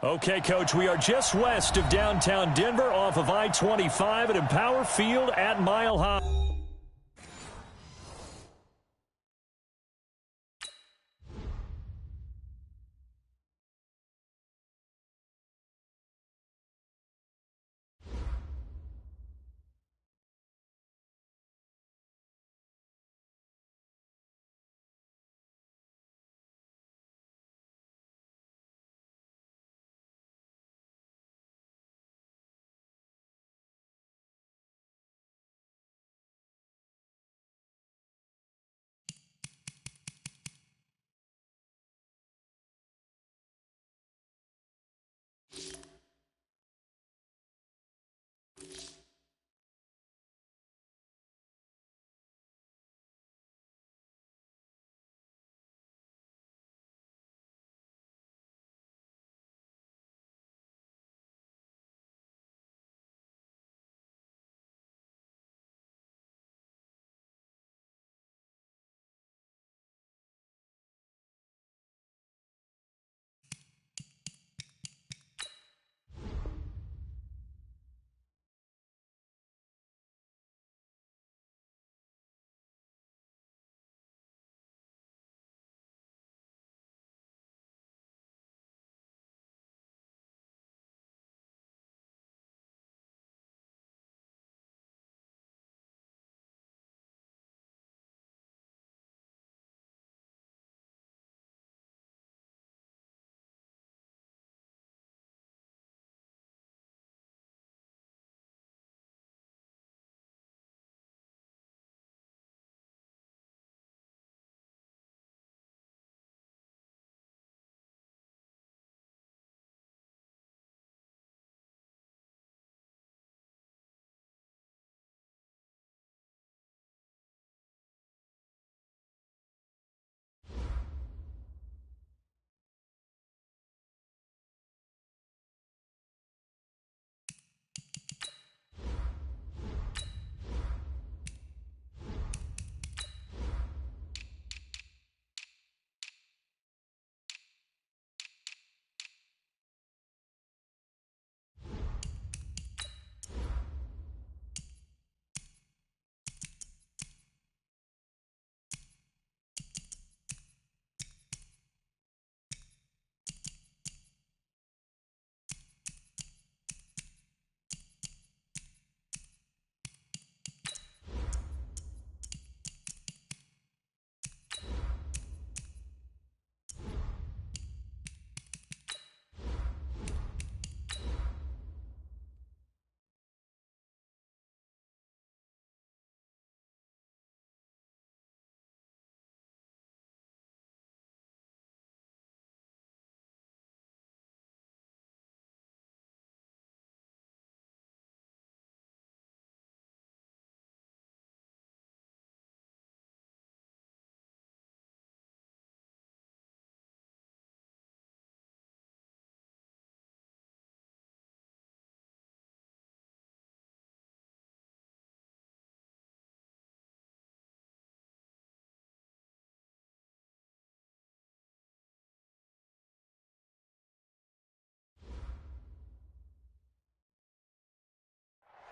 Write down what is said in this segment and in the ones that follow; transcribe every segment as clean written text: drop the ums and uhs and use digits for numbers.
Okay, Coach, we are just west of downtown Denver off of I-25 at Empower Field at Mile High.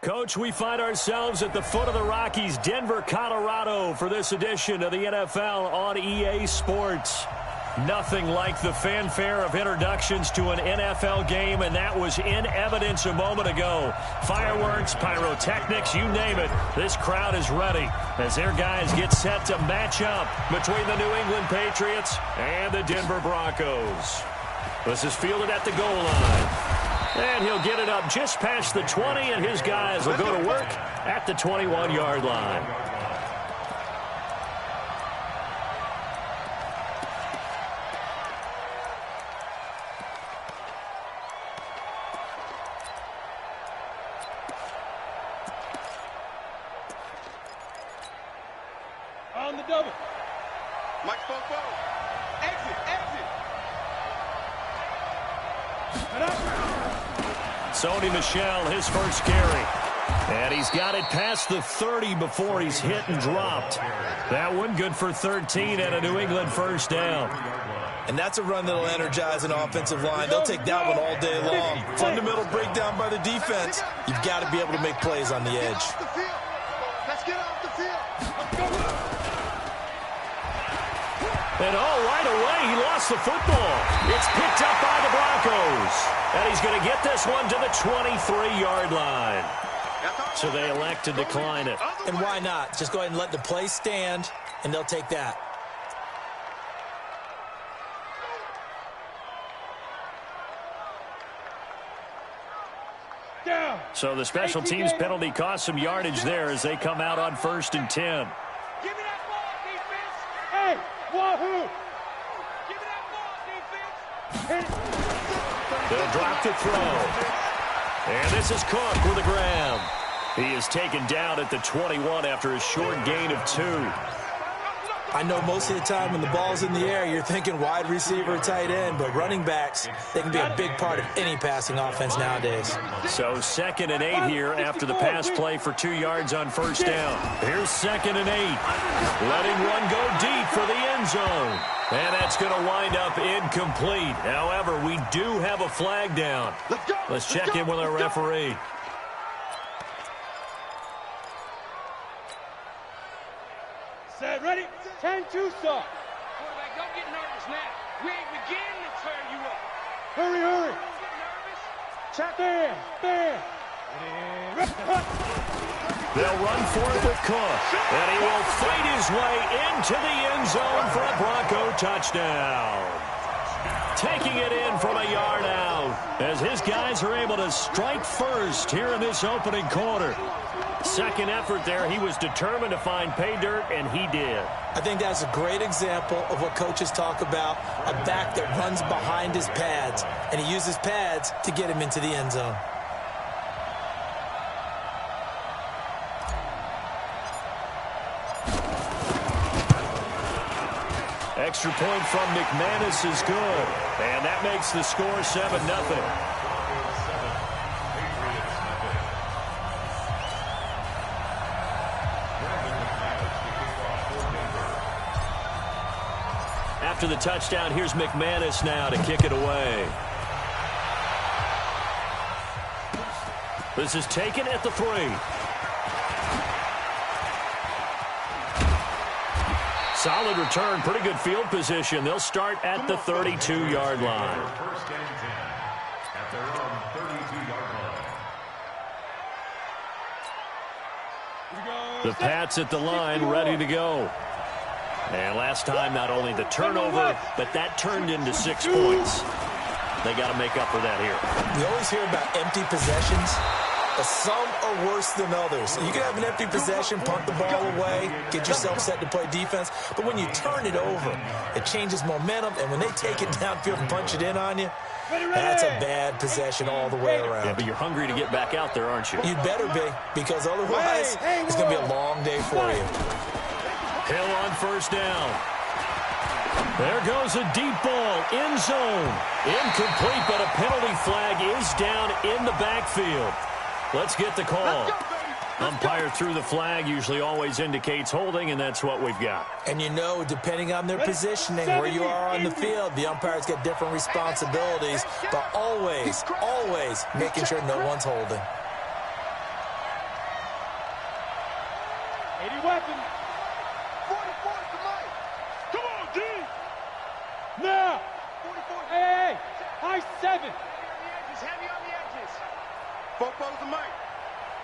Coach, we find ourselves at the foot of the Rockies, Denver, Colorado, for this edition of the NFL on EA Sports. Nothing like the fanfare of introductions to an NFL game, and that was in evidence a moment ago. Fireworks, pyrotechnics, you name it. This crowd is ready as their guys get set to match up between the New England Patriots and the Denver Broncos. This is fielded at the goal line. And he'll get it up just past the 20, and his guys will go to work at the 21-yard line. On the double. Mike Popo. Exit, exit. And up. Sony Michel, his first carry. And he's got it past the 30 before he's hit and dropped. That one good for 13 and a New England first down. And that's a run that'll energize an offensive line. They'll take that one all day long. Fundamental breakdown by the defense. You've got to be able to make plays on the edge. Let's get off the field. And right away, he lost the football. It's picked up by the Broncos. And he's going to get this one to the 23-yard line. So they elect to decline it. And why not? Just go ahead and let the play stand, and they'll take that. So the special teams penalty cost some yardage there as they come out on 1st and 10. Give me that ball, defense. Hey, wahoo. Give me that ball, defense. They'll drop to throw. And this is Cook with a grab. He is taken down at the 21 after a short gain of 2. I know most of the time when the ball's in the air, you're thinking wide receiver, tight end, but running backs, they can be a big part of any passing offense nowadays. So 2nd and 8 here after the pass play for 2 yards on 1st down. Here's 2nd and 8. Letting one go deep for the end zone. And that's going to wind up incomplete. However, we do have a flag down. Let's check in with our referee. Set, ready? 10-2 start. Quarterback, don't get nervous now. We ain't beginning to turn you up. Hurry, hurry. Don't get nervous. Check. Bam. They'll run for it with Cook. And he will fight his way into the end zone for a Bronco touchdown. Taking it in from a yard out as his guys are able to strike first here in this opening quarter. Second effort there, he was determined to find pay dirt, and he did. I think that's a great example of what coaches talk about, a back that runs behind his pads, and he uses pads to get him into the end zone. Extra point from McManus is good, and that makes the score 7-0. After the touchdown, here's McManus now to kick it away. This is taken at the 3. Solid return, pretty good field position. They'll start at the 32-yard line. The Pats at the line, ready to go. And last time, not only the turnover, but that turned into 6 points. They got to make up for that here. We always hear about empty possessions, but some are worse than others. You can have an empty possession, punt the ball away, get yourself set to play defense, but when you turn it over, it changes momentum, and when they take it downfield and punch it in on you, that's a bad possession all the way around. Yeah, but you're hungry to get back out there, aren't you? You'd better be, because otherwise, it's going to be a long day for you. Hill on 1st down. There goes a deep ball, end zone. Incomplete, but a penalty flag is down in the backfield. Let's get the call. Umpire threw the flag, usually always indicates holding, and that's what we've got. And you know, depending on their positioning, where you are on the field, the umpires get different responsibilities, but always making sure no one's holding. 80 weapons. 44 tonight. Come on, D. Now. 44. Hey, high 7. Heavy on the edges. Fopo's the Mike.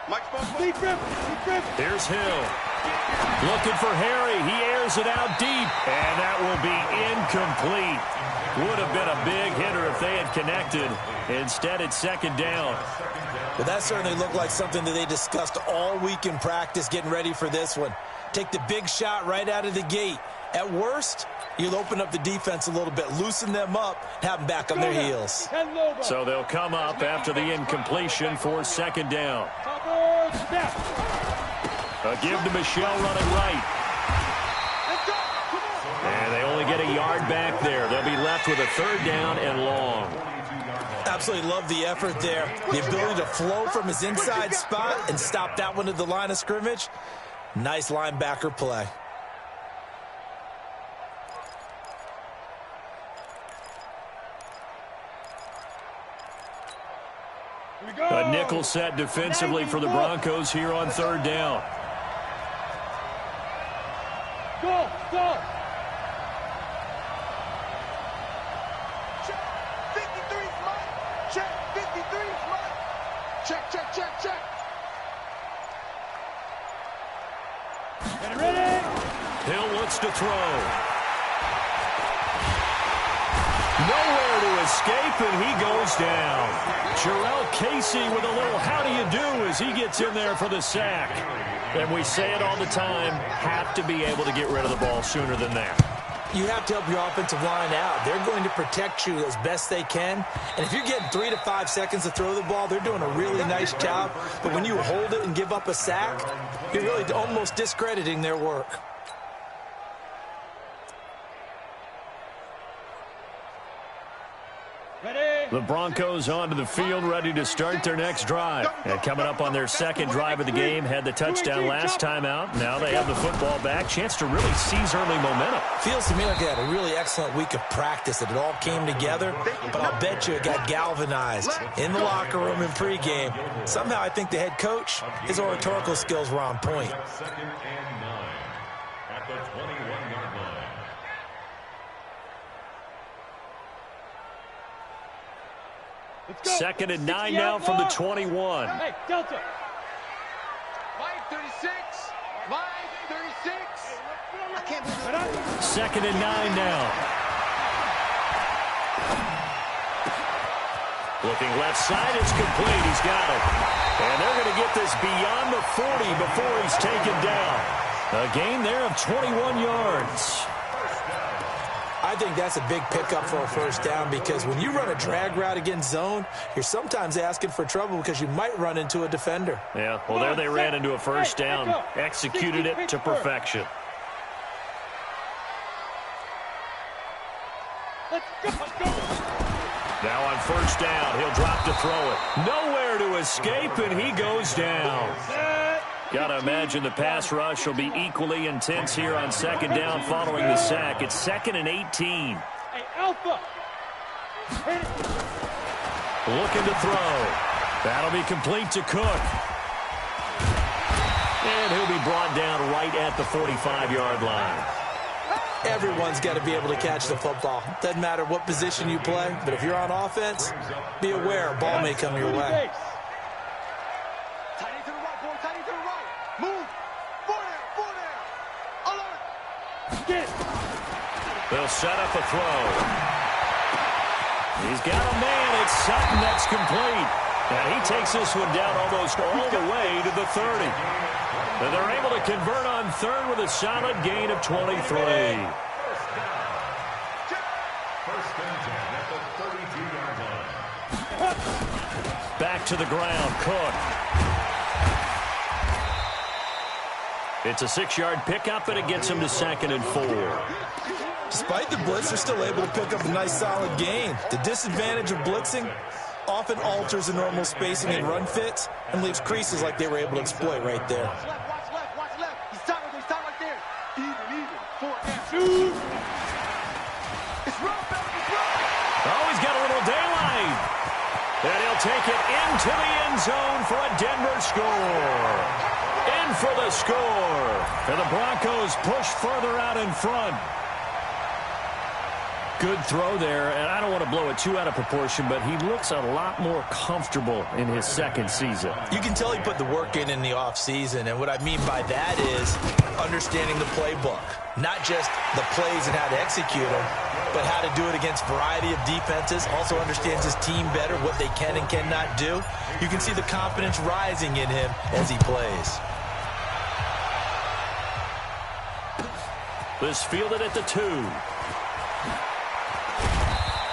Mike's Fopo. Deep rip. Here's Hill. Looking for Harry. He airs it out deep. And that will be incomplete. Would have been a big hitter if they had connected. Instead, it's 2nd down. Well, that certainly looked like something that they discussed all week in practice getting ready for this one. Take the big shot right out of the gate. At worst, you'll open up the defense a little bit, loosen them up, have them back on their heels. So they'll come up after the incompletion for 2nd down. A give to Michelle running right. And they only get a yard back there. They'll be left with a 3rd down and long. Absolutely love the effort there. The ability to flow from his inside spot and stop that one at the line of scrimmage. Nice linebacker play. A nickel set defensively for the Broncos here on third down. Go, go. Check. 53's Mike. Check. 53's Mike. Check, check, check, check. Get ready. Hill looks to throw. Nowhere to escape, and he goes down. Jarrell Casey with a little how do you do as he gets in there for the sack. And we say it all the time, have to be able to get rid of the ball sooner than that. You have to help your offensive line out. They're going to protect you as best they can. And if you're getting 3 to 5 seconds to throw the ball, they're doing a really nice job. But when you hold it and give up a sack, you're really almost discrediting their work. The Broncos onto the field, ready to start their next drive. And coming up on their second drive of the game, had the touchdown last time out. Now they have the football back. Chance to really seize early momentum. Feels to me like they had a really excellent week of practice, that it all came together. But I'll bet you it got galvanized in the locker room in pregame. Somehow I think the head coach, his oratorical skills were on point. Second and 9 at the 21-yard line. Second and 9 now from the 21. Hey, Delta. Mike 36. Mike 36. I can't believe it. Second and 9 now. Looking left side, it's complete. He's got it. And they're going to get this beyond the 40 before he's taken down. A gain there of 21 yards. I think that's a big pickup for a first down, because when you run a drag route against zone, you're sometimes asking for trouble because you might run into a defender. Yeah, well, there they ran into a first down. Executed it to perfection. Let's go. Now on first down, he'll drop to throw it. Nowhere to escape, and he goes down. Got to imagine the pass rush will be equally intense here on second down following the sack. It's second and 18. Hey, Alpha. Looking to throw. That'll be complete to Cook. And he'll be brought down right at the 45-yard line. Everyone's got to be able to catch the football. Doesn't matter what position you play, but if you're on offense, be aware a ball may come your way. Tight to the right, boy. Tight to the right. Move. 4 down. Alert. Get it. They'll set up a throw. He's got a man. It's Sutton. That's complete. And he takes this one down almost all the way to the 30. And they're able to convert on third with a solid gain of 23. First and 10 at the 32-yard line. Back to the ground, Cook. It's a 6-yard pickup, and it gets him to second and 4. Despite the blitz, they're still able to pick up a nice, solid gain. The disadvantage of blitzing often alters the normal spacing and run fits and leaves creases like they were able to exploit right there. Watch left. Watch left. He's tight right there. Even. 4 down. It's run, baby. It's run. Oh, he's got a little daylight. And he'll take it into the end zone for a Denver score. In for the score. And the Broncos push further out in front. Good throw there, and I don't want to blow it too out of proportion, but he looks a lot more comfortable in his second season. You can tell he put the work in the offseason, and what I mean by that is understanding the playbook. Not just the plays and how to execute them, but how to do it against a variety of defenses. Also understands his team better, what they can and cannot do. You can see the confidence rising in him as he plays. This fielded at the 2.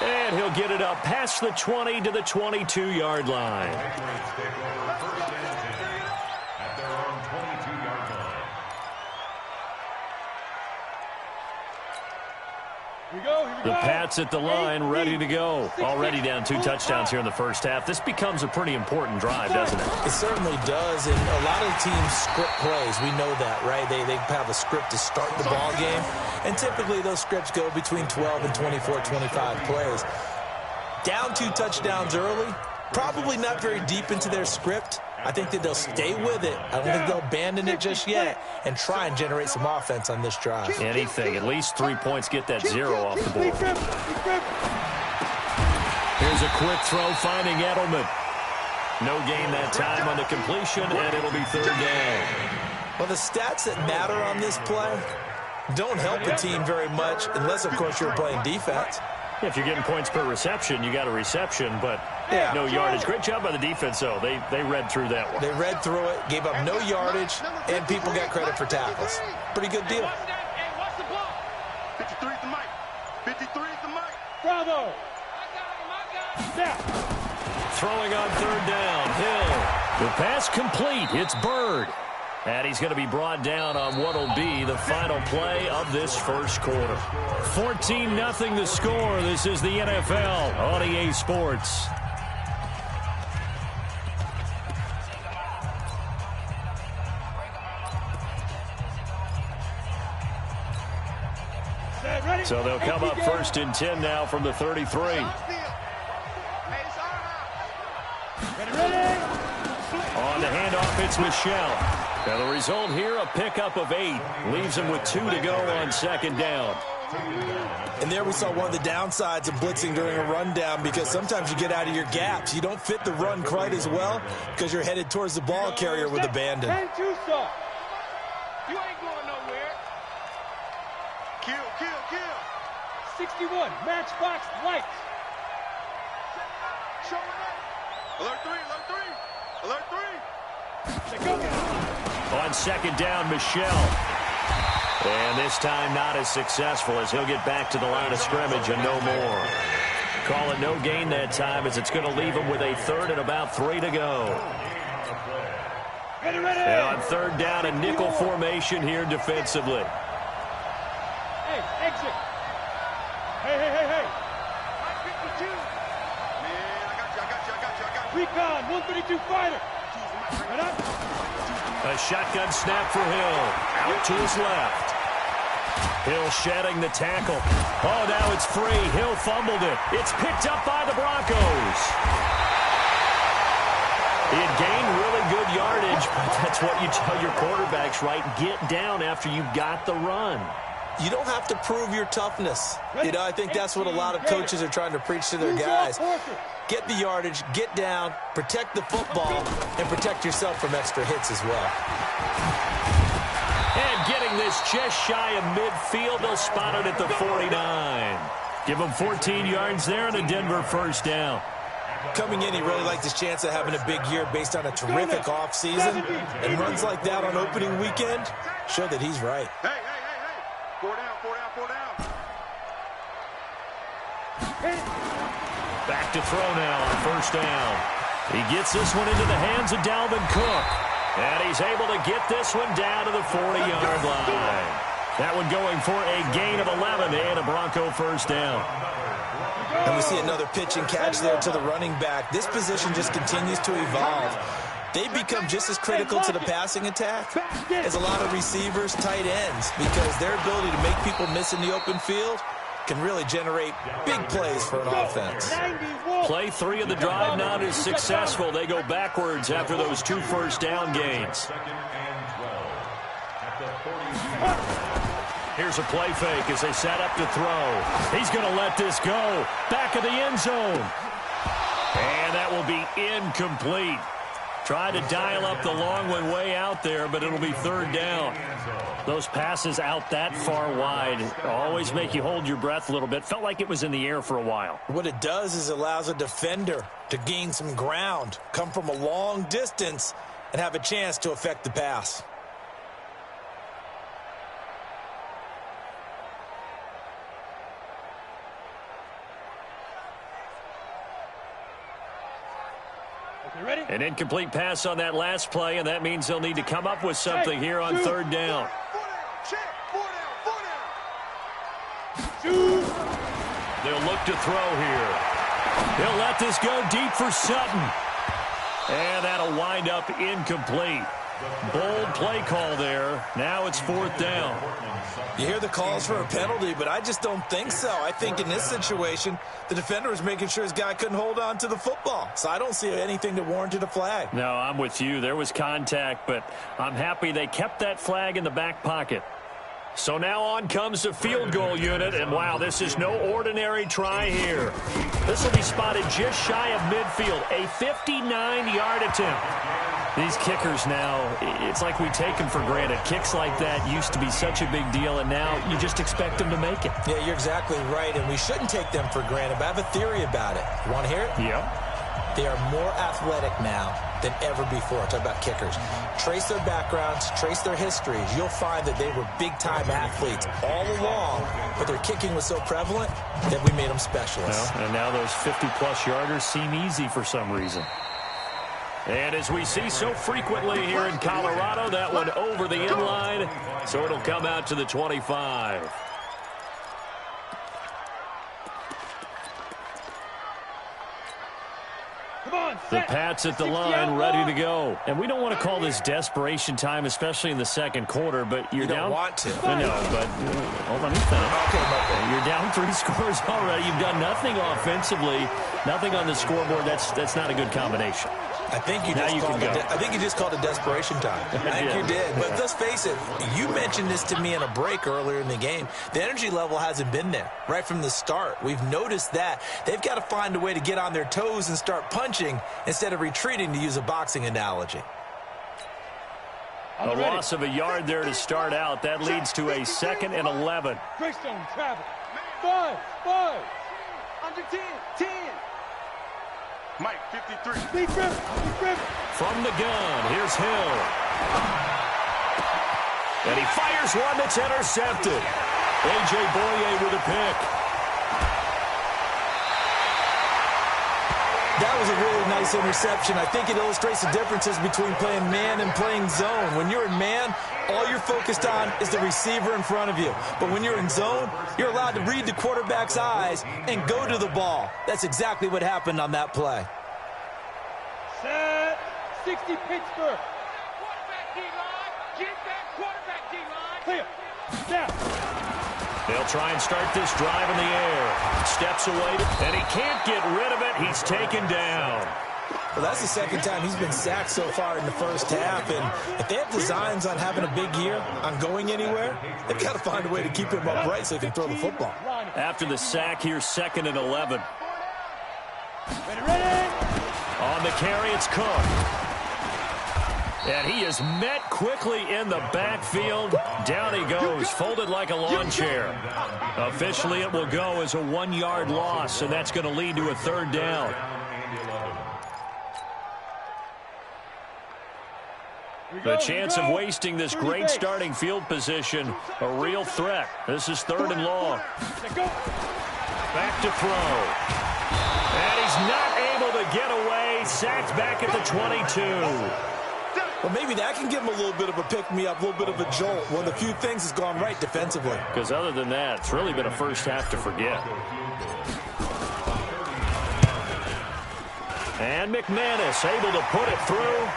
And he'll get it up past the 20 to the 22-yard line. At their own 22-yard line. Here we go. The Pats at the line, ready to go. Already down 2 touchdowns here in the first half. This becomes a pretty important drive, doesn't it? It certainly does, and a lot of teams script plays. We know that, right? They have a script to start the ball game, and typically those scripts go between 12 and 24, 25 plays. Down 2 touchdowns early, Probably not very deep into their script. I think that they'll stay with it. I don't think they'll abandon it just yet and try and generate some offense on this drive. Anything. At least 3 points, get that 0 off the board. Here's a quick throw finding Edelman. No gain that time on the completion, and it'll be third down. Well, the stats that matter on this play don't help a team very much unless, of course, you're playing defense. If you're getting points per reception, you got a reception, but no yardage. Great job by the defense, though. They read through that one. They read through it, gave up no yardage, and people got credit for tackles. Pretty good deal. 53 is the mic. 53 is the mic. Bravo. Snap. Throwing on third down, Hill. The pass complete. It's Bird. And he's going to be brought down on what will be the final play of this first quarter. 14-0 the score. This is the NFL on EA Sports. So they'll come up first and 10 now from the 33. On the handoff, it's Michelle. Now the result here, a pickup of 8. Leaves him with 2 to go on second down. And there we saw one of the downsides of blitzing during a rundown, because sometimes you get out of your gaps. You don't fit the run quite as well because you're headed towards the ball carrier with abandon. You ain't going nowhere. Kill. 61, matchbox lights. Alert 3. On second down, Michelle. And this time not as successful, as he'll get back to the line of scrimmage and no more. Call it no gain that time, as it's going to leave him with a third and about 3 to go. And on third down, a nickel formation here defensively. Hey, exit. Hey. 52. Man, I got you. Recon, 132 fighter. A shotgun snap for Hill. Out to his left. Hill shedding the tackle. Oh, now it's free. Hill fumbled it. It's picked up by the Broncos. He had gained really good yardage, but that's what you tell your quarterbacks, right? Get down after you got the run. You don't have to prove your toughness. I think that's what a lot of coaches are trying to preach to their guys. Get the yardage, get down, protect the football, and protect yourself from extra hits as well. And getting this just shy of midfield, they'll spot it at the 49. Give him 14 yards there and a Denver first down. Coming in, he really liked his chance of having a big year based on a terrific offseason. And runs like that on opening weekend show that he's right. Hey. 4 down. Back to throw now on first down. He gets this one into the hands of Dalvin Cook. And he's able to get this one down to the 40-yard line. That one going for a gain of 11 and a Bronco first down. And we see another pitch and catch there to the running back. This position just continues to evolve. They become just as critical to the passing attack as a lot of receivers, tight ends, because their ability to make people miss in the open field can really generate big plays for an offense. Play 3 of the drive not as successful. They go backwards after those 2 first down gains. Here's a play fake as they set up to throw. He's going to let this go. Back of the end zone. And that will be incomplete. Tried to dial up the long one way out there, but it'll be third down. Those passes out that far wide always make you hold your breath a little bit. Felt like it was in the air for a while. What it does is allows a defender to gain some ground, come from a long distance, and have a chance to affect the pass. An incomplete pass on that last play, and that means they'll need to come up with something here on third down. They'll look to throw here. He'll let this go deep for Sutton. And that'll wind up incomplete. Bold play call there. Now it's 4th down. You hear the calls for a penalty, but I just don't think so. I think in this situation, the defender was making sure his guy couldn't hold on to the football. So I don't see anything that warranted a flag. No, I'm with you. There was contact, but I'm happy they kept that flag in the back pocket. So now on comes the field goal unit, and wow, this is no ordinary try here. This will be spotted just shy of midfield, a 59-yard attempt. These kickers now, it's like we take them for granted. Kicks like that used to be such a big deal, and now you just expect them to make it. Yeah, you're exactly right, and we shouldn't take them for granted, but I have a theory about it. You want to hear it? Yep. They are more athletic now than ever before. Talk about kickers. Trace their backgrounds, trace their histories. You'll find that they were big-time athletes all along, but their kicking was so prevalent that we made them specialists. Well, and now those 50-plus yarders seem easy for some reason. And as we see so frequently here in Colorado, that one over the end line, so it'll come out to the 25. The Pats at the line, ready to go. And we don't want to call this desperation time, especially in the second quarter, but you're down. You don't want to. No, but hold on, let me finish. Okay. You're down 3 scores already. You've done nothing offensively, nothing on the scoreboard. That's not a good combination. I think you just called it desperation time. I think you did. But let's face it, you mentioned this to me in a break earlier in the game. The energy level hasn't been there right from the start. We've noticed that. They've got to find a way to get on their toes and start punching instead of retreating, to use a boxing analogy. A loss of a yard there to start out. That leads to a 2nd and 11. Greystone travel. 5. Under 10. Mike, 53. Big rip. From the gun, here's Hill. And he fires one that's intercepted. A.J. Boye with a pick. That was a really nice interception. I think it illustrates the differences between playing man and playing zone. When you're in man, all you're focused on is the receiver in front of you. But when you're in zone, you're allowed to read the quarterback's eyes and go to the ball. That's exactly what happened on that play. Set. 60 Pittsburgh. Quarterback D-line. Get that quarterback D-line. Clear. Snap. They'll try and start this drive in the air. Steps away, and he can't get rid of it. He's taken down. Well, that's the second time he's been sacked so far in the first half, and if they have designs on having a big year, on going anywhere, they've got to find a way to keep him upright so he can throw the football. After the sack, here's 2nd and 11. Ready. On the carry, it's Cook. And he is met quickly in the backfield. Down he goes, folded like a lawn chair. Officially, it will go as a 1-yard loss, and that's going to lead to a 3rd down. The chance of wasting this great starting field position, a real threat. This is 3rd and long. Back to throw. And he's not able to get away. Sacked back at the 22. Well, maybe that can give him a little bit of a pick-me-up, a little bit of a jolt. One of the few things has gone right defensively. Because other than that, it's really been a first half to forget. And McManus able to put it through.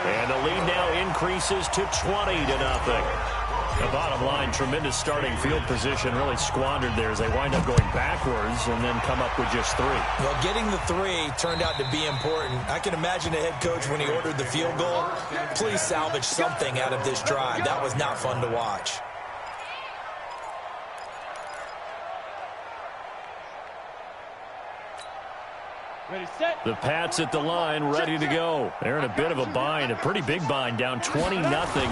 And the lead now increases to 20-0. The bottom line, tremendous starting field position, really squandered there as they wind up going backwards and then come up with just 3. Well, getting the 3 turned out to be important. I can imagine the head coach when he ordered the field goal. Please salvage something out of this drive. That was not fun to watch. Ready, set. The Pats at the line, ready to go. They're in a bit of a bind, a pretty big bind, down 20-0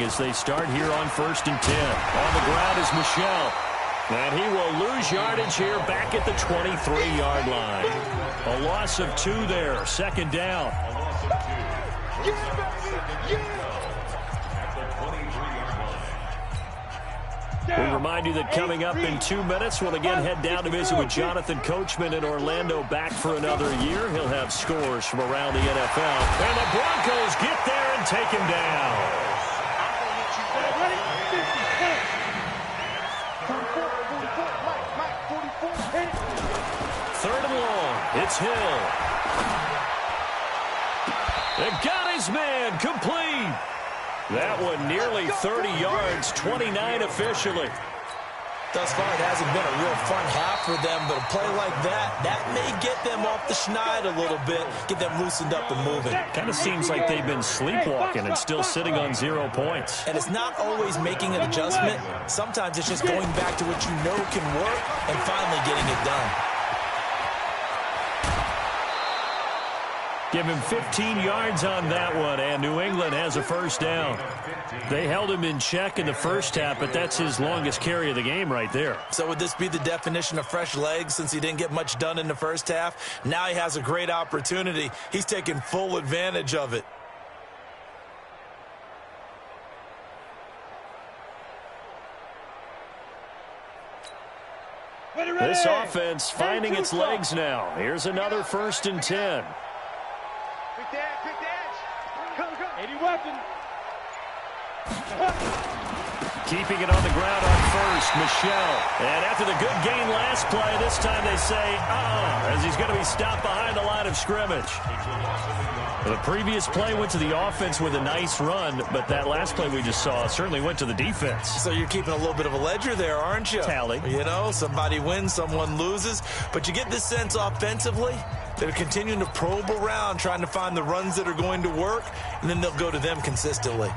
as they start here on 1st and 10. On the ground is Michel. And he will lose yardage here back at the 23-yard line. A loss of 2 there, 2nd down. We remind you that coming up in 2 minutes, we'll again head down to visit with Jonathan Coachman in Orlando, back for another year. He'll have scores from around the NFL. And the Broncos get there and take him down. Third and long. It's Hill. They got his man complete. That one nearly 30 yards, 29 officially. Thus far, it hasn't been a real fun half for them, but a play like that may get them off the schneid a little bit, get them loosened up and moving. Kind of seems like they've been sleepwalking and still sitting on 0 points. And it's not always making an adjustment. Sometimes it's just going back to what you know can work and finally getting it done. Give him 15 yards on that one, and New England has a first down. They held him in check in the first half, but that's his longest carry of the game right there. So would this be the definition of fresh legs since he didn't get much done in the first half? Now he has a great opportunity. He's taking full advantage of it. This offense finding its legs now. Here's another 1st and 10. Pick the edge. Go. 80 weapon. Keeping it on the ground on first, Michel. And after the good gain last play, this time they say, as he's going to be stopped behind the line of scrimmage. The previous play went to the offense with a nice run, but that last play we just saw certainly went to the defense. So you're keeping a little bit of a ledger there, aren't you? Tally. You know, somebody wins, someone loses. But you get this sense offensively, they're continuing to probe around, trying to find the runs that are going to work, and then they'll go to them consistently.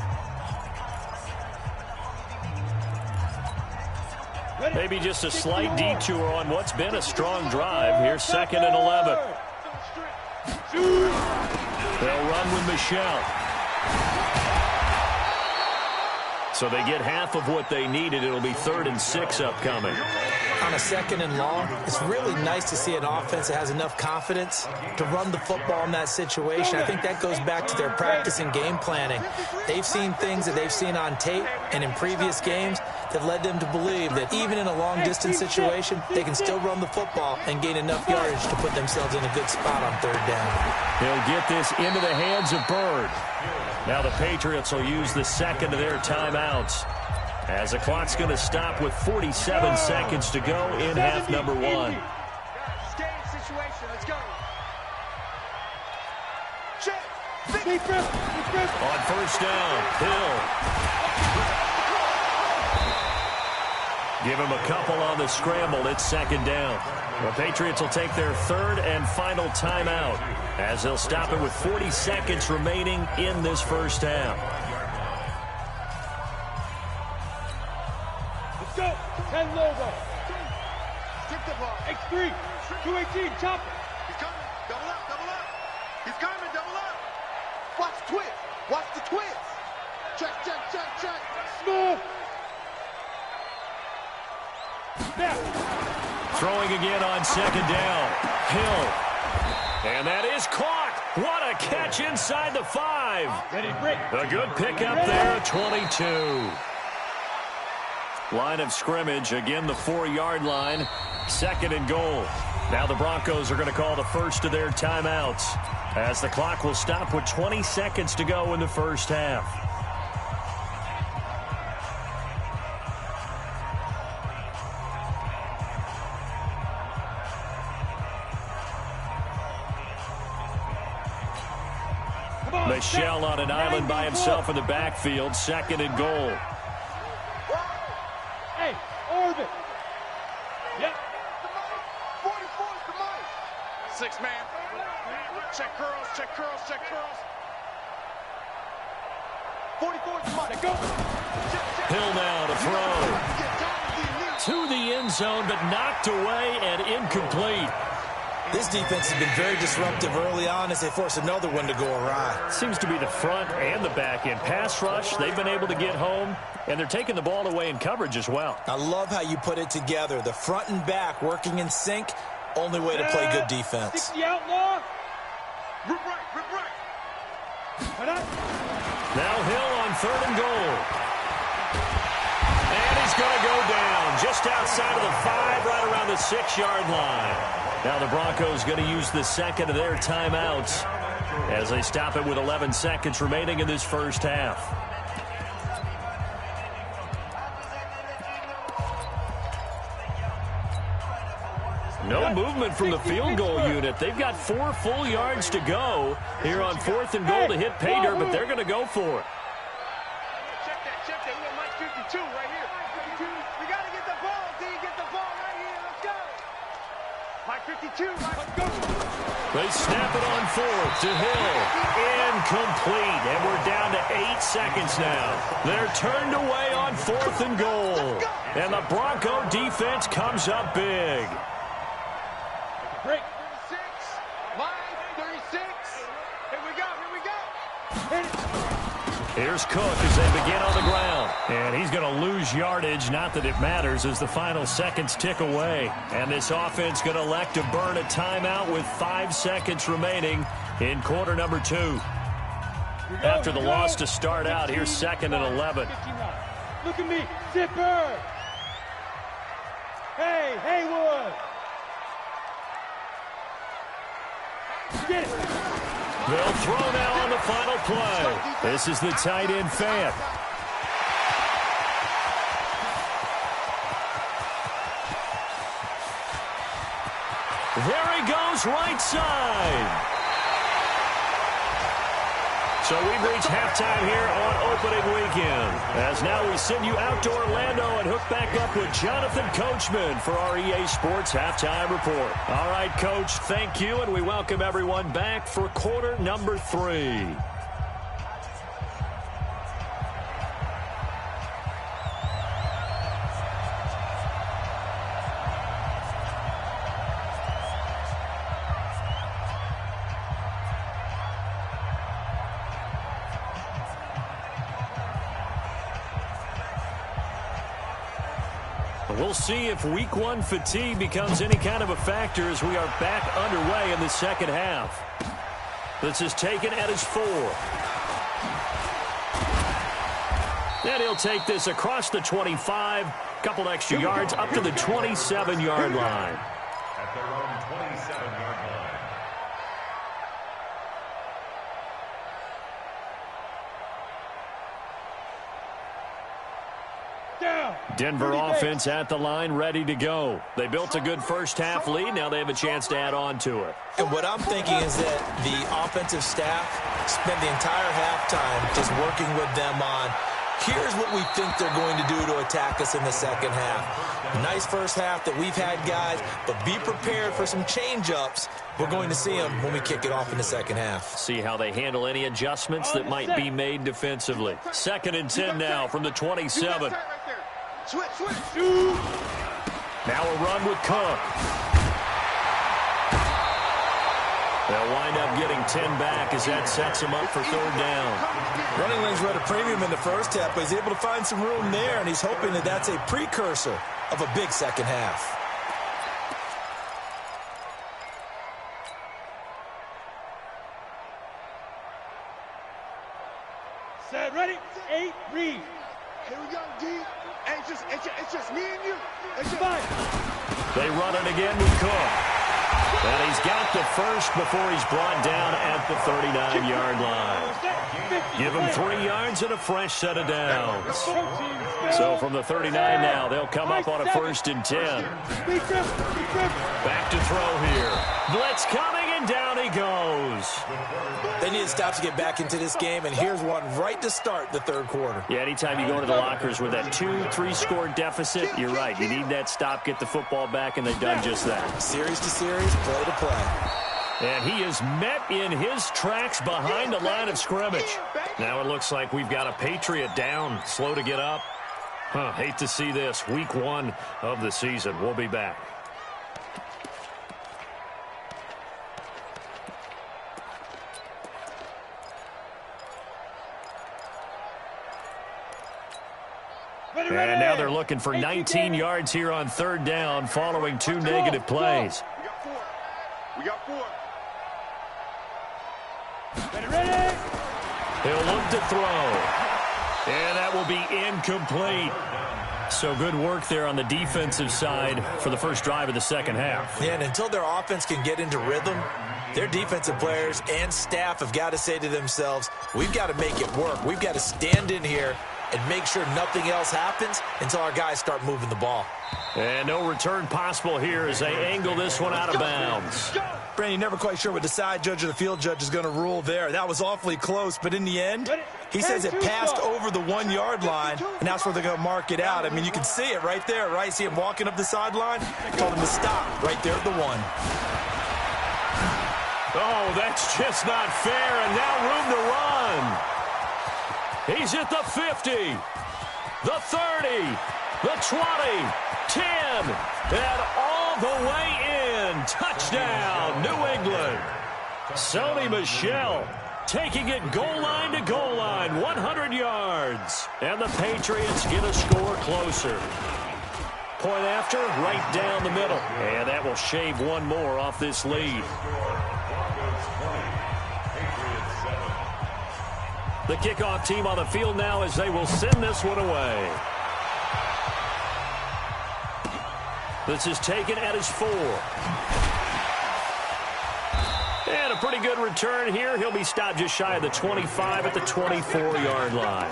Maybe just a slight detour on what's been a strong drive. Here's 2nd and 11. They'll run with Michel. So they get half of what they needed. It'll be 3rd and 6 upcoming. On a 2nd and long, it's really nice to see an offense that has enough confidence to run the football in that situation. I think that goes back to their practice and game planning. They've seen things that they've seen on tape and in previous games that led them to believe that even in a long-distance situation, they can still run the football and gain enough yardage to put themselves in a good spot on 3rd down. He'll get this into the hands of Bird. Now the Patriots will use the 2nd of their timeouts, as the clock's going to stop with 47 seconds to go in half number 1. Stay in situation. Let's go. On first down, Hill. Give him a couple on the scramble. It's 2nd down. The Patriots will take their 3rd and final timeout, as they'll stop it with 40 seconds remaining in this first half. Let's go. 10 logo. Skip the ball. X3. 218. Chop it. He's coming. Double up. He's coming. Double up. Watch the twist. Watch the twist. Check. Smooth. Now. Throwing again on 2nd down. Hill. And that is caught. What a catch inside the 5. Ready, break. A good pickup there, 22. Line of scrimmage, again the 4-yard line. 2nd and goal. Now the Broncos are going to call the first of their timeouts, as the clock will stop with 20 seconds to go in the first half. Michel on an island by himself in the backfield. 2nd and goal. Hey, orbit. Yep. 44's the mic. 6 man. Check curls. 44's the mic. Go. Hill now to throw. To the end zone, but knocked away and incomplete. This defense has been very disruptive early on as they force another one to go awry. Seems to be the front and the back end. Pass rush, they've been able to get home, and they're taking the ball away in coverage as well. I love how you put it together. The front and back working in sync, only way to play good defense. 60 outlaw. Rip right. Now Hill on 3rd and goal. And he's going to go down just outside of the 5, right around the 6-yard line. Now the Broncos going to use the 2nd of their timeouts as they stop it with 11 seconds remaining in this first half. No movement from the field goal unit. They've got 4 full yards to go here on 4th and goal to hit pay dirt, but they're going to go for it. 52 right here. 52. We got to get the ball, D. Get the ball right here. Let's go. Mike 52. Let's go. They snap it on fourth to Hill. Incomplete. And we're down to 8 seconds now. They're turned away on 4th and goal. And the Bronco defense comes up big. Break. 36. Line 36. Here we go. Here we go. Hit it. Here's Cook as they begin on the ground. And he's going to lose yardage. Not that it matters as the final seconds tick away. And this offense going to elect to burn a timeout with 5 seconds remaining in quarter number 2. After the loss to start out, here's 2nd and 11. Look at me. Zipper. Hey, Haywood. Get it. They'll throw now on the final play. This is the tight end Fant. There he goes, right side. So we've reached halftime here on opening weekend. As now we send you out to Orlando and hook back up with Jonathan Coachman for our EA Sports Halftime Report. All right, Coach, thank you, and we welcome everyone back for quarter number 3. We'll see if week 1 fatigue becomes any kind of a factor as we are back underway in the second half. This is taken at his 4. And he'll take this across the 25, couple extra yards up to the 27-yard line. At their own 27-yard line. Denver offense at the line, ready to go. They built a good first-half lead. Now they have a chance to add on to it. And what I'm thinking is that the offensive staff spent the entire halftime just working with them on, here's what we think they're going to do to attack us in the second half. Nice first half that we've had, guys, but be prepared for some change-ups. We're going to see them when we kick it off in the second half. See how they handle any adjustments that might be made defensively. 2nd and 10 now from the 27. Switch. Now a run with Cook. They'll wind up getting 10 back as that sets them up for 3rd down. Running lanes were at a premium in the first half, but he's able to find some room there, and he's hoping that that's a precursor of a big second half. Set, ready, 8, read. Here we go, D. It's just me and you. It's just They run it again with Cook. And he's got the first before he's brought down at the 39-yard line. Give him 3 yards and a fresh set of downs. So from the 39 now, they'll come up on a 1st and 10. Back to throw here. Blitz coming, and down he goes. They need to stop to get back into this game, and here's one right to start the 3rd quarter. Yeah, anytime you go into the lockers with that 2-3 score deficit, you're right. You need that stop, get the football back, and they've done just that. Series to series, play to play. And he is met in his tracks behind the line of scrimmage. Now it looks like we've got a Patriot down, slow to get up. Hate to see this. Week 1 of the season. We'll be back. And now they're looking for 19 yards here on 3rd down following 2 negative plays. We got 4. Ready. He'll look to throw. And that will be incomplete. So good work there on the defensive side for the first drive of the second half. Yeah, and until their offense can get into rhythm, their defensive players and staff have got to say to themselves, we've got to make it work. We've got to stand in here and make sure nothing else happens until our guys start moving the ball. And no return possible here as they angle this one out of bounds. Brandon, you're never quite sure what the side judge or the field judge is going to rule there. That was awfully close, but in the end, he says it passed over the 1-yard line, and that's where they're going to mark it out. I mean, you can see it right there, right? See him walking up the sideline? Told him to stop right there at the 1. Oh, that's just not fair, and now room to run. He's at the 50, the 30, the 20, 10, and all the way in. Touchdown, New England. Sony Michel taking it goal line to goal line, 100 yards. And the Patriots get a score closer. Point after, right down the middle. And that will shave one more off this lead. The kickoff team on the field now as they will send this one away. This is taken at his 4. And a pretty good return here. He'll be stopped just shy of the 25 at the 24-yard line.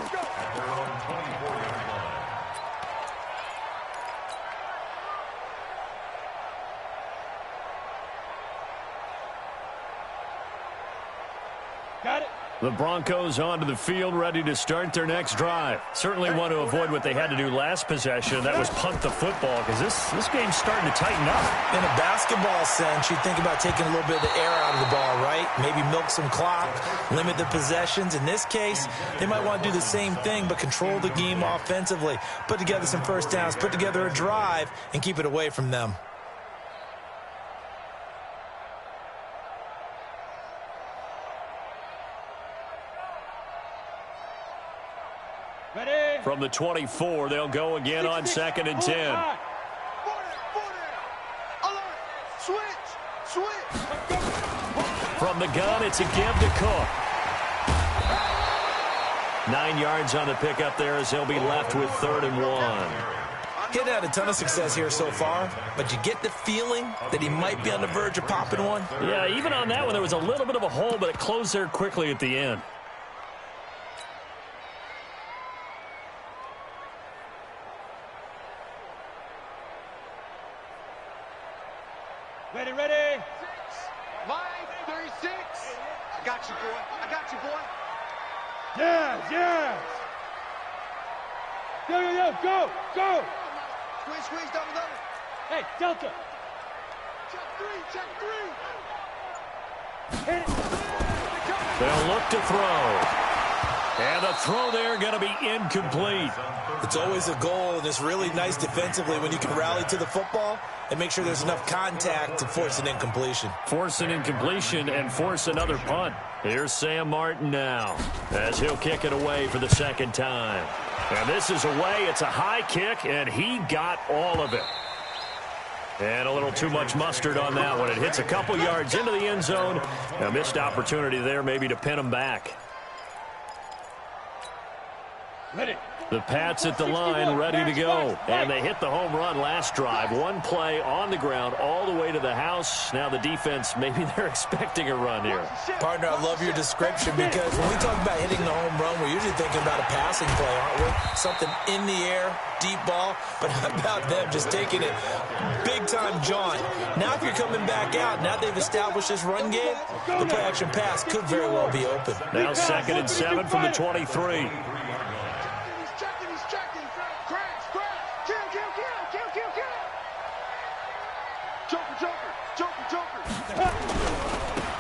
Got it. The Broncos onto the field, ready to start their next drive. Certainly want to avoid what they had to do last possession. That was punt the football, because this game's starting to tighten up. In a basketball sense, you think about taking a little bit of the air out of the ball, right? Maybe milk some clock, limit the possessions. In this case, they might want to do the same thing, but control the game offensively. Put together some first downs, put together a drive, and keep it away from them. Ready. From the 24, they'll go again on 2nd and 10. From the gun, it's a give to Cook. 9 yards on the pickup there as they'll be left with 3rd and 1. He's had a ton of success here so far, but you get the feeling that he might be on the verge of popping one. Yeah, even on that one, there was a little bit of a hole, but it closed there quickly at the end. Ready, ready. Line 36. I got you, boy. I got you, boy. Yes, yes. Yo, go, go. Squeeze, double. Hey, Delta. Check 3. Hit it. They'll look to throw. And the throw there going to be incomplete. It's always a goal, and it's really nice defensively when you can rally to the football and make sure there's enough contact to force an incompletion. Force an incompletion and force another punt. Here's Sam Martin now as he'll kick it away for the 2nd time. And this is away. It's a high kick, and he got all of it. And a little too much mustard on that one. It hits a couple yards into the end zone. A missed opportunity there maybe to pin him back. Ready. The Pats at the line, ready to go. And they hit the home run last drive. One play on the ground all the way to the house. Now the defense, maybe they're expecting a run here. Partner, I love your description because when we talk about hitting the home run, we're usually thinking about a passing play, aren't we? Something in the air, deep ball. But how about them just taking it big-time jaunt? Now if you're coming back out, now they've established this run game, the play-action pass could very well be open. Now 2nd and 7 from the 23.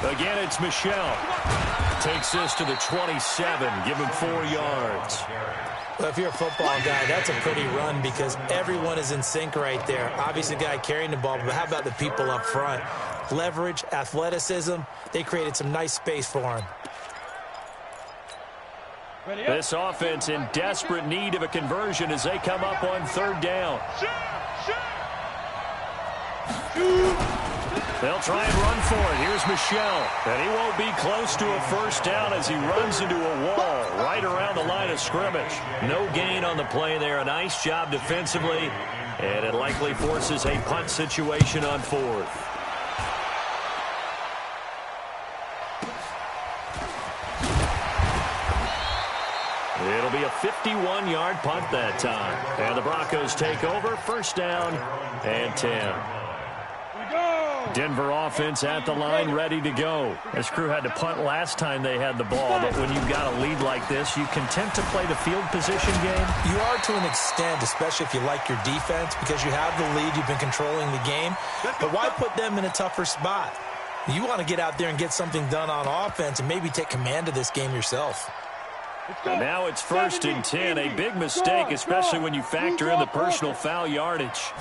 Again, it's Michel. Takes this to the 27. Give him 4 yards. Well, if you're a football guy, that's a pretty run because everyone is in sync right there. Obviously, the guy carrying the ball, but how about the people up front? Leverage, athleticism, they created some nice space for him. This offense in desperate need of a conversion as they come up on 3rd down. They'll try and run for it. Here's Michel. And he won't be close to a first down as he runs into a wall right around the line of scrimmage. No gain on the play there. A nice job defensively. And it likely forces a punt situation on 4th. It'll be a 51-yard punt that time. And the Broncos take over. 1st down and 10. Denver offense at the line, ready to go. This crew had to punt last time they had the ball, but when you've got a lead like this, you content to play the field position game? You are to an extent, especially if you like your defense, because you have the lead, you've been controlling the game. But why put them in a tougher spot? You want to get out there and get something done on offense and maybe take command of this game yourself. And now it's 1st and 10, a big mistake, especially when you factor in the personal foul yardage.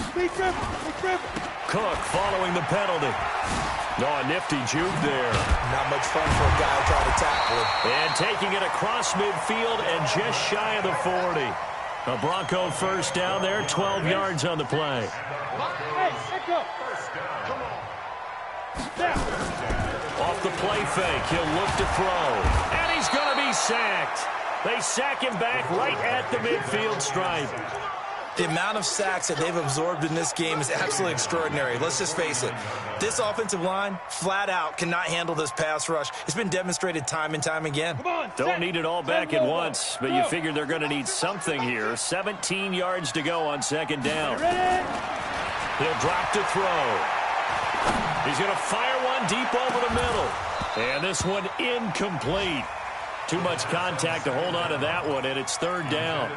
Cook following the penalty. Oh, a nifty juke there. Not much fun for a guy trying to tackle it. And taking it across midfield and just shy of the 40. A Bronco first down there, 12 yards on the play. Off the play fake, he'll look to throw. And he's going to be sacked. They sack him back right at the midfield stripe. The amount of sacks that they've absorbed in this game is absolutely extraordinary. Let's just face it. This offensive line, flat out, cannot handle this pass rush. It's been demonstrated time and time again. Don't need it all back at once, but you figure they're going to need something here. 17 yards to go on 2nd down. He'll drop to throw. He's going to fire one deep over the middle. And this one incomplete. Too much contact to hold on to that one, and it's 3rd down.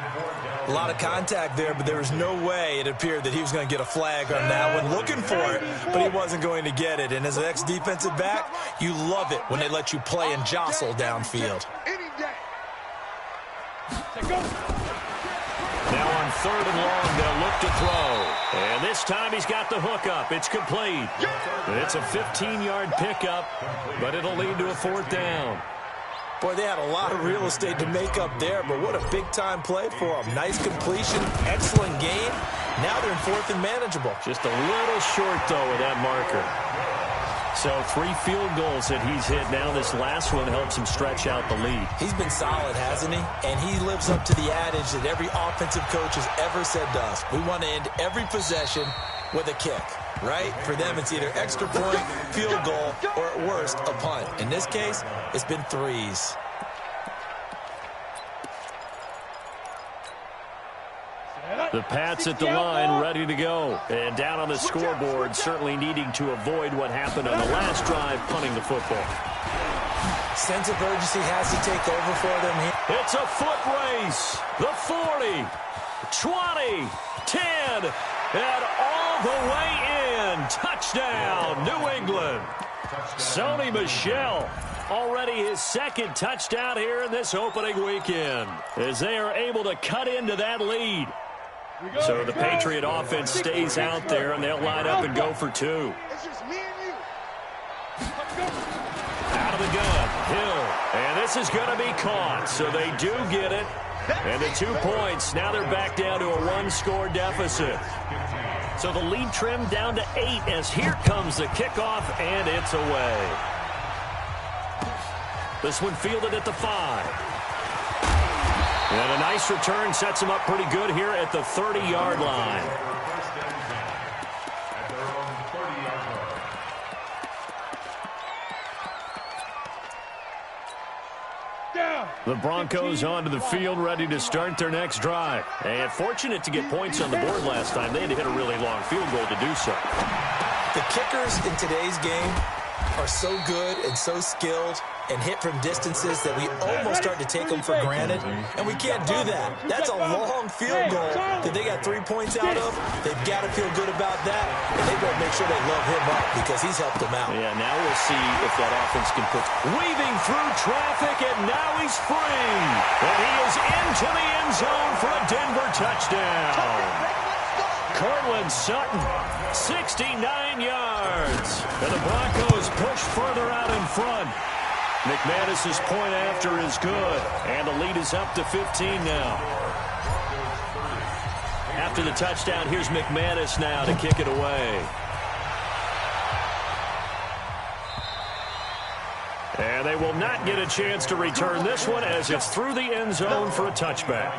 A lot of contact there, but there was no way it appeared that he was going to get a flag on that one. Looking for it, but he wasn't going to get it. And as an ex-defensive back, you love it when they let you play and jostle downfield. Now on 3rd and long, they'll look to throw. And this time he's got the hook up. It's complete. It's a 15-yard pickup, but it'll lead to a 4th down. Boy, they had a lot of real estate to make up there, but what a big-time play for them. Nice completion, excellent game. Now they're in 4th and manageable. Just a little short, though, with that marker. So 3 field goals that he's hit now. This last one helps him stretch out the lead. He's been solid, hasn't he? And he lives up to the adage that every offensive coach has ever said to us. We want to end every possession with a kick, right? For them, it's either extra point, field goal, or at worst, a punt. In this case, it's been 3s. The Pats at the line, ready to go. And down on the scoreboard, certainly needing to avoid what happened on the last drive, punting the football. Sense of urgency has to take over for them here. It's a foot race. The 40, 20, 10, and all the way in. Touchdown, New England. Sony Michel, already his 2nd touchdown here in this opening weekend, as they are able to cut into that lead. So the Patriot offense stays out there, and they'll line up and go for 2. It's just me and you. Out of the gun, Hill. And this is going to be caught, so they do get it. And the 2 points, now they're back down to a 1-score deficit. So the lead trimmed down to 8 as here comes the kickoff, and it's away. This one fielded at the 5. And a nice return sets him up pretty good here at the 30-yard line. The Broncos onto the field, ready to start their next drive. And fortunate to get points on the board last time. They had to hit a really long field goal to do so. The kickers in today's game are so good and so skilled and hit from distances that we almost start to take them for granted, and we can't do that. That's a long field goal that they got 3 points out of. They've got to feel good about that, and they've got to make sure they love him up because he's helped them out. Yeah, now we'll see if that offense can put weaving through traffic, and now he's free. And he is into the end zone for a Denver touchdown. Cortland Sutton, 69 yards. And the Broncos push further out in front. McManus's point after is good, and the lead is up to 15 now. After the touchdown, here's McManus now to kick it away. And they will not get a chance to return this one as it's through the end zone for a touchback.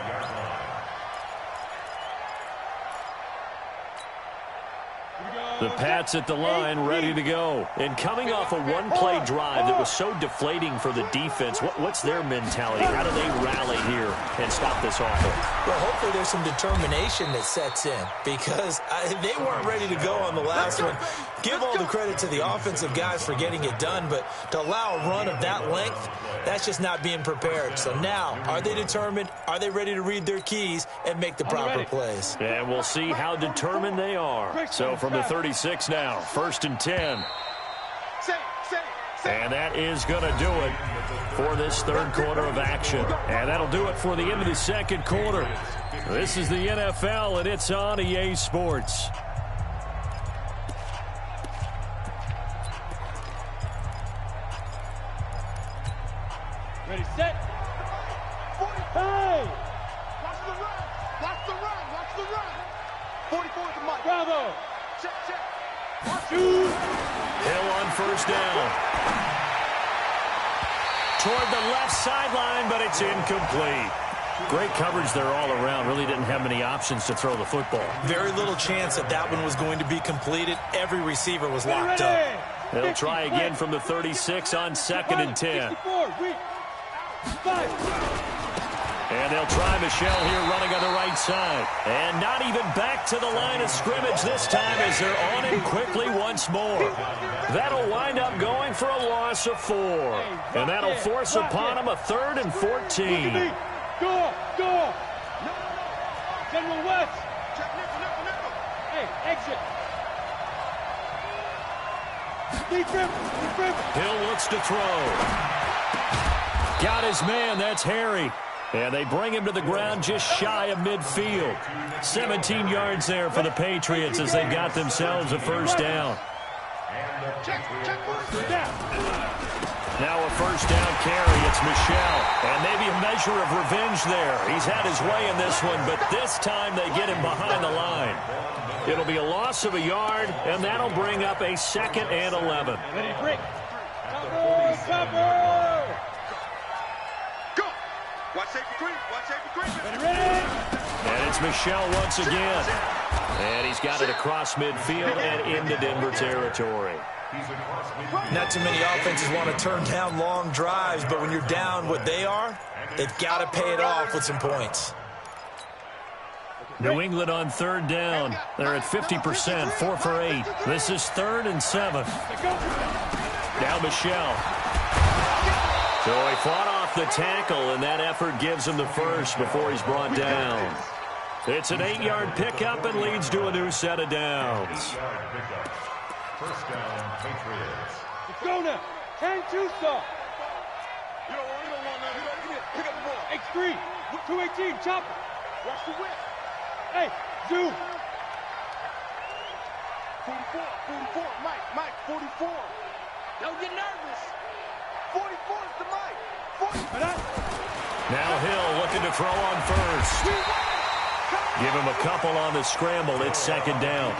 The Pats at the line, ready to go. And coming off a one-play drive that was so deflating for the defense, what's their mentality? How do they rally here and stop this offense? Well, hopefully there's some determination that sets in because they weren't ready to go on the last one. Give all the credit to the offensive guys for getting it done, but to allow a run of that length, that's just not being prepared. So now, are they determined? Are they ready to read their keys and make the proper plays? And we'll see how determined they are. So from the 36 now, 1st and 10. And that is going to do it for this third quarter of action. And that'll do it for the end of the second quarter. This is the NFL, and it's on EA Sports. Ready, set. Hey! Watch the run. Watch the run. Watch the run. 44 at the mic. Bravo. Check, check. Shoot. Hill on first down. Toward the left sideline, but it's incomplete. Great coverage there all around. Really didn't have many options to throw the football. Very little chance that that one was going to be completed. Every receiver was locked up. They'll try again from the 36 on 2nd and 10. And they'll try Michel here running on the right side. And not even back to the line of scrimmage this time as they're on him quickly once more. That'll wind up going for a loss of 4. And that'll force upon him a 3rd and 14. Go! General West! Hey, exit! Hill looks to throw. Got his man, that's Harry. And they bring him to the ground just shy of midfield. 17 yards there for the Patriots as they got themselves a first down. Now a first down carry. It's Michel. And maybe a measure of revenge there. He's had his way in this one, but this time they get him behind the line. It'll be a loss of a yard, and that'll bring up a 2nd and 11. Ready, break. Cover! Go! Watch safety green. Watch safety green. Ready? And it's Michel once again. And he's got it across midfield and into Denver territory. Not too many offenses want to turn down long drives, but when you're down what they are, they've got to pay it off with some points. New England on 3rd down. They're at 50%, 4 for 8. This is 3rd and 7. Now Michel. So he fought off the tackle, and that effort gives him the first before he's brought down. It's an 8-yard pickup and leads to a new set of downs. First down, Patriots. Let's go now. 10-2, sir. You don't want nothing. Pick up the ball. X3. 218. Chopper. Watch the whip. Hey, zoom. 44. Mike, 44. Don't get nervous. 44 is the mic. 40. Now Hill looking to throw on first. Give him a couple on the scramble. It's 2nd down.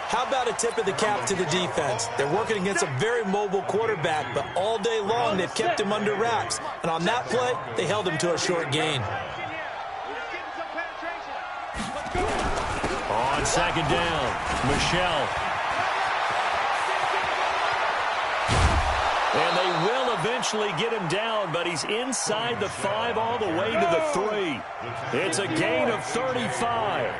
How about a tip of the cap to the defense? They're working against a very mobile quarterback, but all day long they've kept him under wraps. And on that play, they held him to a short gain. On 2nd down, Michel. And they will eventually get him down, but he's inside the 5 all the way to the 3. It's a gain of 35.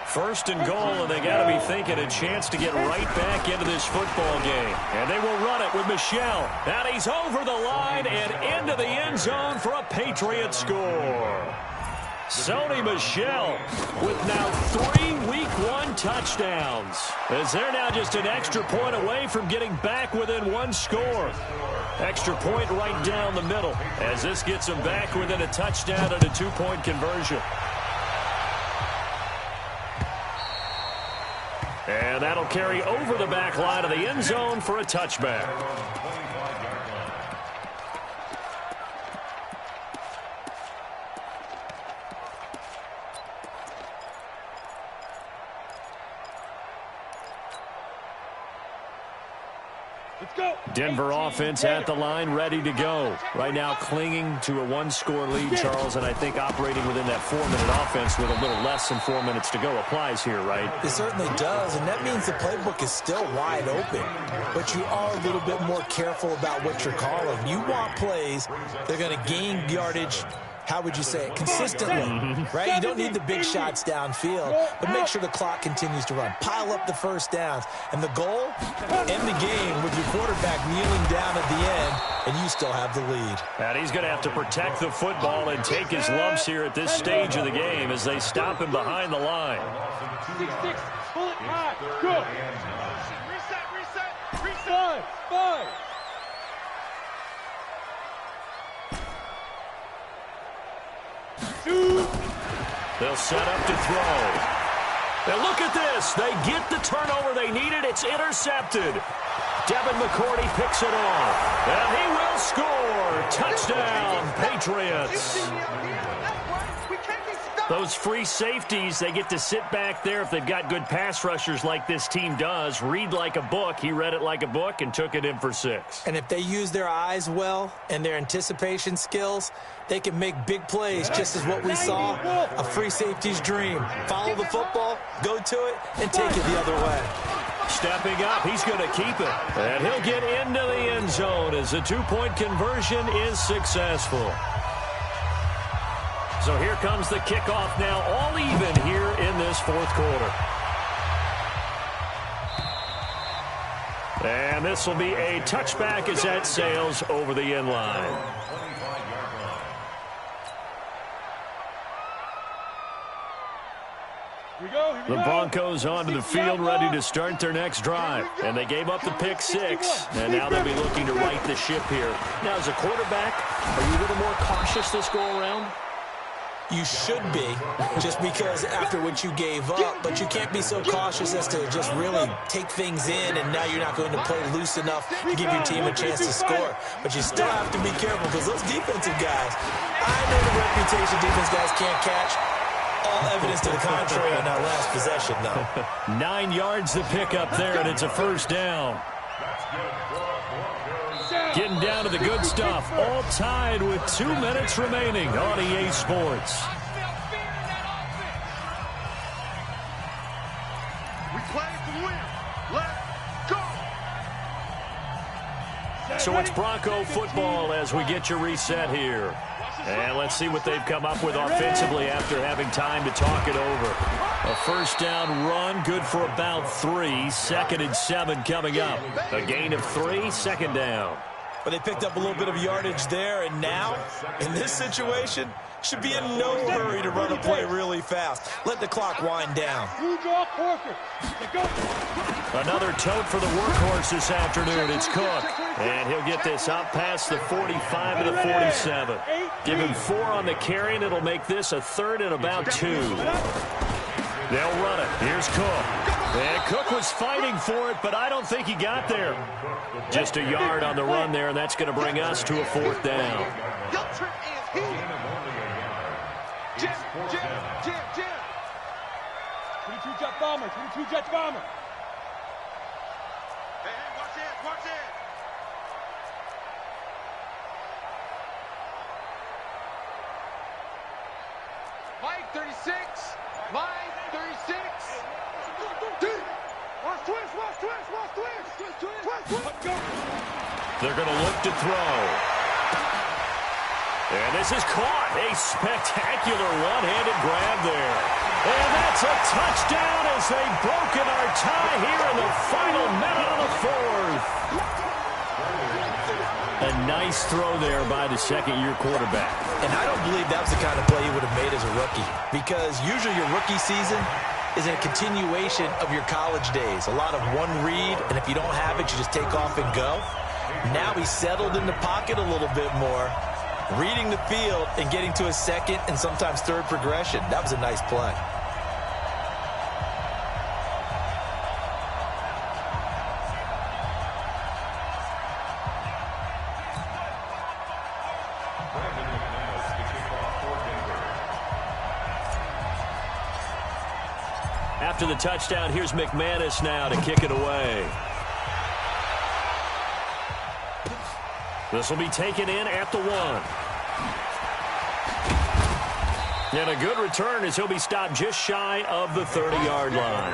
1st and goal, and they got to be thinking a chance to get right back into this football game. And they will run it with Michel. And he's over the line and into the end zone for a Patriot score. Sony Michel with now 3 Week 1 touchdowns. As they're now just an extra point away from getting back within 1 score. Extra point right down the middle as this gets them back within a touchdown and a 2-point conversion. And that'll carry over the back line of the end zone for a touchback. Let's go. Denver offense at the line, ready to go. Right now clinging to a 1-score lead, Charles, and I think operating within that 4-minute offense with a little less than 4 minutes to go applies here, right? It certainly does, and that means the playbook is still wide open. But you are a little bit more careful about what you're calling. You want plays that are going to gain yardage how would you say it, consistently, right? You don't need the big shots downfield, but make sure the clock continues to run. Pile up the first downs. And the goal, end the game with your quarterback kneeling down at the end, and you still have the lead. And he's going to have to protect the football and take his lumps here at this stage of the game as they stop him behind the line. 6-6, pull it high, go. Reset. 5. They'll set up to throw. And look at this. They get the turnover they needed. It's intercepted. Devin McCourty picks it off. And he will score. Touchdown, Patriots. Those free safeties, they get to sit back there if they've got good pass rushers like this team does. Read like a book. He read it like a book and took it in for 6. And if they use their eyes well and their anticipation skills, they can make big plays, just as what we saw, a free safety's dream. Follow the football, go to it, and take it the other way. Stepping up, he's going to keep it. And he'll get into the end zone as the 2-point conversion is successful. So here comes the kickoff now, all even here in this fourth quarter. And this will be a touchback as that sails over the end line. The Broncos onto the field ready to start their next drive. And they gave up the pick 6, and now they'll be looking to right the ship here. Now, as a quarterback, are you a little more cautious this go-around? You should be, just because after what you gave up, but you can't be so cautious as to just really take things in, and now you're not going to play loose enough to give your team a chance to score. But you still have to be careful because those defensive guys, I know the reputation defense guys can't catch. All evidence to the contrary on that last possession, though. 9 yards to pick up there, and it's a first down. Getting down to the good stuff, all tied with 2 minutes remaining on EA Sports. We play to win. Let's go. So it's Bronco football as we get your reset here. And let's see what they've come up with offensively after having time to talk it over. A first down run, good for about 3. 2nd and 7 coming up. A gain of 3, 2nd down. But they picked up a little bit of yardage there, and now, in this situation, should be in no hurry to run a play really fast. Let the clock wind down. Another tote for the workhorse this afternoon. It's Cook. And he'll get this out past the 45 to the 47. Give him 4 on the carry, and it'll make this a 3rd and about 2. They'll run it. Here's Cook. And Cook was fighting for it, but I don't think he got there. Just a yard on the run there, and that's going to bring us to a 4th down. Jim. 22-jet bomber, 22-jet bomber. Hey, watch it. Mike, 36. Mike, 36. Watch twist. They're going to look to throw. And this is caught. A spectacular one-handed grab there. And that's a touchdown as they've broken our tie here in the final minute of the 4th. A nice throw there by the second-year quarterback. And I don't believe that was the kind of play he would have made as a rookie, because usually your rookie season is a continuation of your college days. A lot of one read, and if you don't have it, you just take off and go. Now he's settled in the pocket a little bit more, reading the field and getting to a 2nd and sometimes 3rd progression. That was a nice play. After the touchdown, here's McManus now to kick it away. This will be taken in at the 1. And a good return as he'll be stopped just shy of the 30-yard line.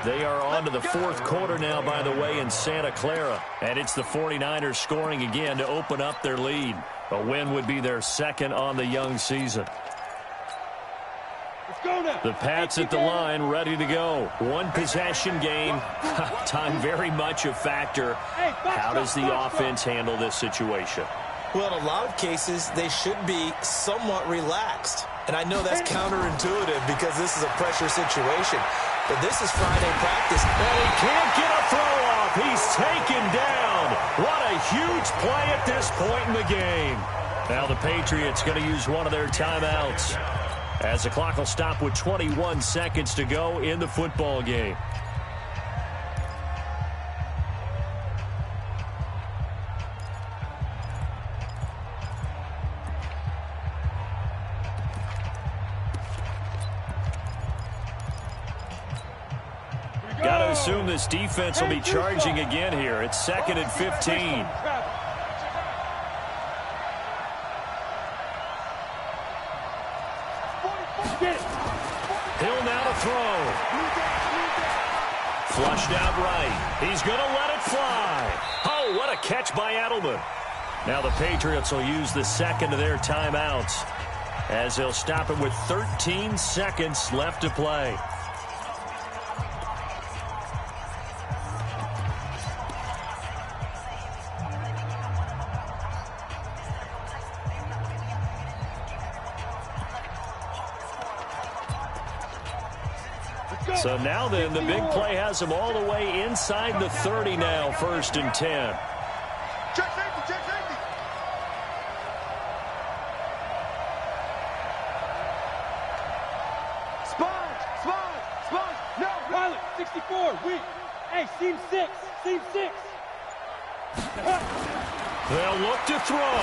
They are on to the 4th quarter now, by the way, in Santa Clara. And it's the 49ers scoring again to open up their lead. A win would be their second on the young season. The Pats at the line, ready to go. One possession game. Time very much a factor. How does the offense handle this situation? Well, in a lot of cases, they should be somewhat relaxed. And I know that's counterintuitive because this is a pressure situation. But this is Friday practice. And he can't get a throw off. He's taken down. What a huge play at this point in the game. Now the Patriots going to use one of their timeouts, as the clock will stop with 21 seconds to go in the football game. Got to assume this defense will be charging again here. It's 2nd and 15. Hill now to throw. Flushed out right. He's going to let it fly. Oh, what a catch by Edelman. Now the Patriots will use the second of their timeouts, as they'll stop it with 13 seconds left to play. So now then, the big play has them all the way inside the 30 now, 1st and 10. Check safety, check safety. Sponge. No, Pilot, 64, weak. Hey, seam 6. They'll look to throw.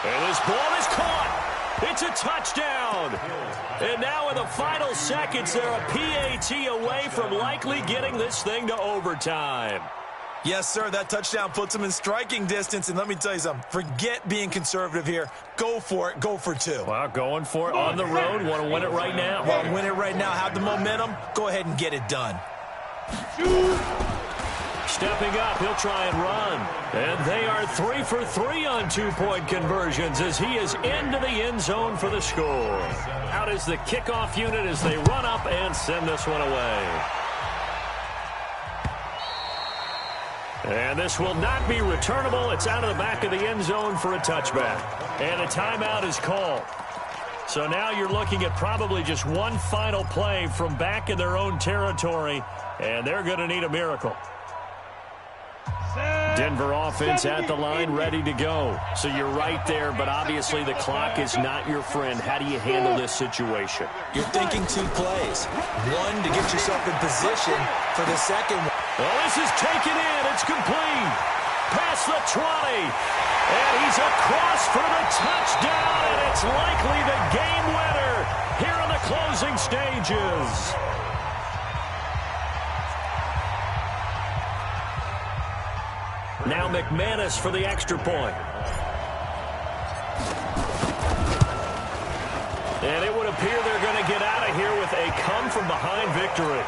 And this ball is caught. It's a touchdown. And now in the final seconds, they're a PAT away from likely getting this thing to overtime. Yes, sir, that touchdown puts them in striking distance. And let me tell you something, forget being conservative here. Go for it. Go for 2. Well, going for it on the road. Want to win it right now. Want to win it right now. Have the momentum. Go ahead and get it done. Stepping up, he'll try and run. And they are 3 for 3 on 2-point conversions as he is into the end zone for the score. Out is the kickoff unit as they run up and send this one away. And this will not be returnable. It's out of the back of the end zone for a touchback. And a timeout is called. So now you're looking at probably just one final play from back in their own territory, and they're going to need a miracle. Denver offense at the line, ready to go. So you're right there, but obviously the clock is not your friend. How do you handle this situation? You're thinking 2 plays. One, to get yourself in position for the second one. Well, this is taken in. It's complete. Past the 20. And he's across for the touchdown, and it's likely the game winner here in the closing stages. Now McManus for the extra point. And it would appear they're going to get out of here with a come-from-behind victory.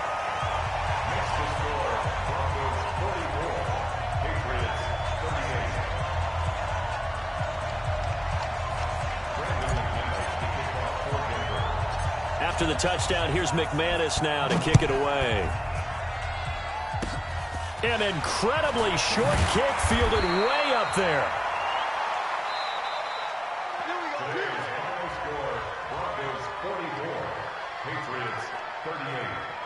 After the touchdown, here's McManus now to kick it away. An incredibly short kick fielded way up there. Today's final score, Broncos 44, Patriots 38.